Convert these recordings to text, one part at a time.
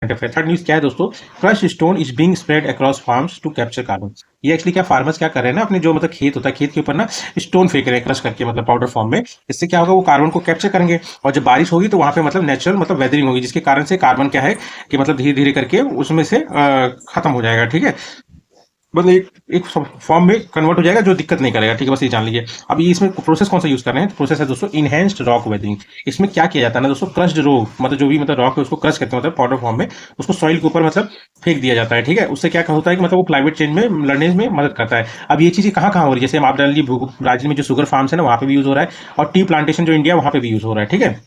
Third news क्या है दोस्तों, crush stone is being spread across farms to capture carbon. ये एक्चुअली क्या फार्मर्स क्या कर रहे हैं ना, अपने जो मतलब खेत होता है, खेत के ऊपर ना स्टोन फेंक रहे हैं क्रश करके, मतलब पाउडर फॉर्म में। इससे क्या होगा, वो कार्बन को कैप्चर करेंगे और जब बारिश होगी तो वहां पे मतलब नेचुरल मतलब वेदरिंग होगी, जिसके कारण से कार्बन क्या है कि मतलब धीरे धीरे करके उसमें से खत्म हो जाएगा। ठीक है, मतलब एक फॉर्म में कन्वर्ट हो जाएगा जो दिक्कत नहीं करेगा। ठीक है, बस ये जान लीजिए। अब ये इसमें प्रोसेस कौन सा यूज कर रहे हैं, प्रोसेस है दोस्तों इनहेंस्ड रॉक वेदरिंग। इसमें क्या किया जाता है ना दोस्तों, क्रश्ड रॉक मतलब जो भी मतलब रॉक है उसको क्रश करते हैं मतलब पाउडर फॉर्म में, उसको सॉइल के ऊपर मतलब फेंक दिया जाता है। ठीक है, उससे क्या होता है कि मतलब वो क्लाइमेट चेंज में लड़ने में मदद करता है। अब ये चीजें कहाँ कहाँ हो रही है, जैसे आप डाल लीजिए ब्राजील में जो शुगर फार्म्स है ना वहाँ पे भी यूज हो रहा है, और टी प्लांटेशन जो इंडिया वहाँ पे भी यूज हो रहा है। ठीक है,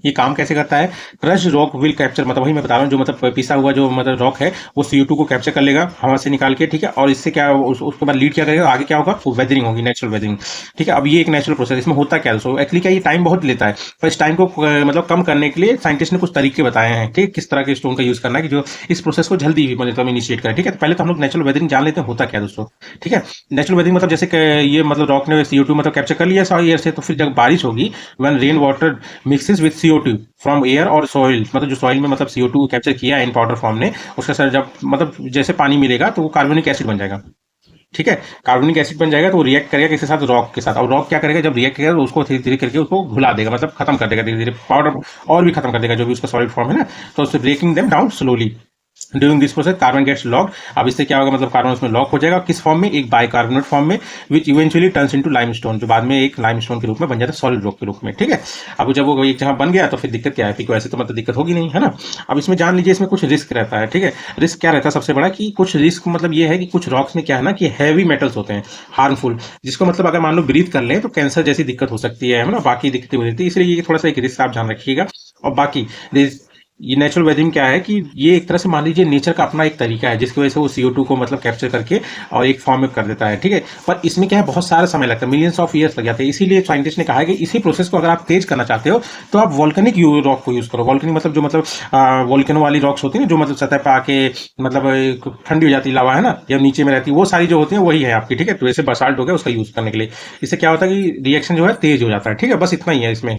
ये काम कैसे करता है, क्रश रॉक विल कैप्चर, मतलब वही मैं बता रहा हूँ, जो मतलब पिसा हुआ जो मतलब रॉक है वो CO2 को कैप्चर कर लेगा हवा से निकाल के। ठीक है, और इससे क्या उसके बाद लीड क्या करेगा, आगे क्या होगा, वो वेदरिंग होगी, नेचुरल वेदरिंग। ठीक है, अब ये एक नेचुरल प्रोसेस, इसमें होता क्या है दोस्तों, एक्चुअली क्या ये टाइम बहुत लेता है, पर इस टाइम को मतलब कम करने के लिए साइंटिस्ट ने कुछ तरीके बताए हैं। ठीक है, किस तरह के स्टोन का यूज करना है कि जो इस प्रोसेस को जल्दी मतलब इनिशिएट करें। ठीक है, तो पहले तो हम लोग नेचुरल वेदरिंग जान लेते हैं होता क्या है दोस्तों। ठीक है, नेचुरल वेदरिंग मतलब जैसे कि ये मतलब रॉक ने CO2 मतलब कैप्चर कर लिया एयर से, तो फिर जब बारिश होगी, when rain water mixes with CO2 from air और सॉइल, मतलब जो सॉइल में मतलब CO2 कैप्चर किया है इन पाउडर फॉर्म ने, उसका सर जब मतलब जैसे पानी मिलेगा तो वो कार्बोनिक एसिड बन जाएगा। ठीक है, कार्बोनिक एसिड बन जाएगा तो वो रिएक्ट करेगा किसके साथ, रॉक के साथ। और रॉक क्या करेगा, जब रिएक्ट करेगा तो उसको धीरे धीरे करके उसको घुला देगा, मतलब खत्म कर देगा धीरे धीरे पाउडर, और भी खत्म कर देगा जो भी उसका सॉलिड फॉर्म है ना, तो उससे breaking them down slowly. During this process carbon gets locked. अब इससे क्या होगा, मतलब कार्बन उसमें लॉक हो जाएगा, किस फॉर्म में, एक बाइकार्बोनेट फॉर्म में, which eventually turns into limestone, जो बाद में एक लाइमस्टोन के रूप में बन जाता है, सॉलिड रॉक के रूप में। ठीक है, अब जब वो एक जगह बन गया तो फिर दिक्कत क्या है, फिर वैसे तो मतलब दिक्कत होगी नहीं, है ना। अब इसमें जान लीजिए इसमें कुछ रिस्क रहता है। ठीक है, रिस्क क्या रहता है सबसे बड़ा, कि कुछ रिस्क मतलब ये है कि कुछ रॉक्स में क्या है ना कि हैवी मेटल्स होते हैं हार्मफुल, जिसको मतलब अगर मान लो ब्रीथ कर लें तो कैंसर जैसी दिक्कत हो सकती है ना, बाकी दिक्कतें हो सकती है, इसलिए ये थोड़ा सा एक रिस्क आप ध्यान रखिएगा। और बाकी ये नेचुरल वेदरिंग क्या है कि ये एक तरह से मान लीजिए नेचर का अपना एक तरीका है, जिसकी वजह से वो CO2 को मतलब कैप्चर करके और एक फॉर्म में कर देता है। ठीक है, पर इसमें क्या है, बहुत सारा समय लगता है, मिलियंस ऑफ ईयर्स लग जाते हैं। इसीलिए साइंटिस्ट ने कहा है कि इसी प्रोसेस को अगर आप तेज करना चाहते हो तो आप वॉल्केनिक रॉक को यूज करो। वॉल्केनिक मतलब जो मतलब वॉल्केनो वाली रॉक्स होती है ना, जो मतलब सतह पर आके मतलब ठंडी हो जाती है लावा, है ना, या नीचे में रहती है, वो सारी जो होती है वही है आपकी। ठीक है, तो जैसे बसाल्ट हो गया उसका यूज करने के लिए, इससे क्या होता है कि रिएक्शन जो है तेज हो जाता है। ठीक है, बस इतना ही है इसमें।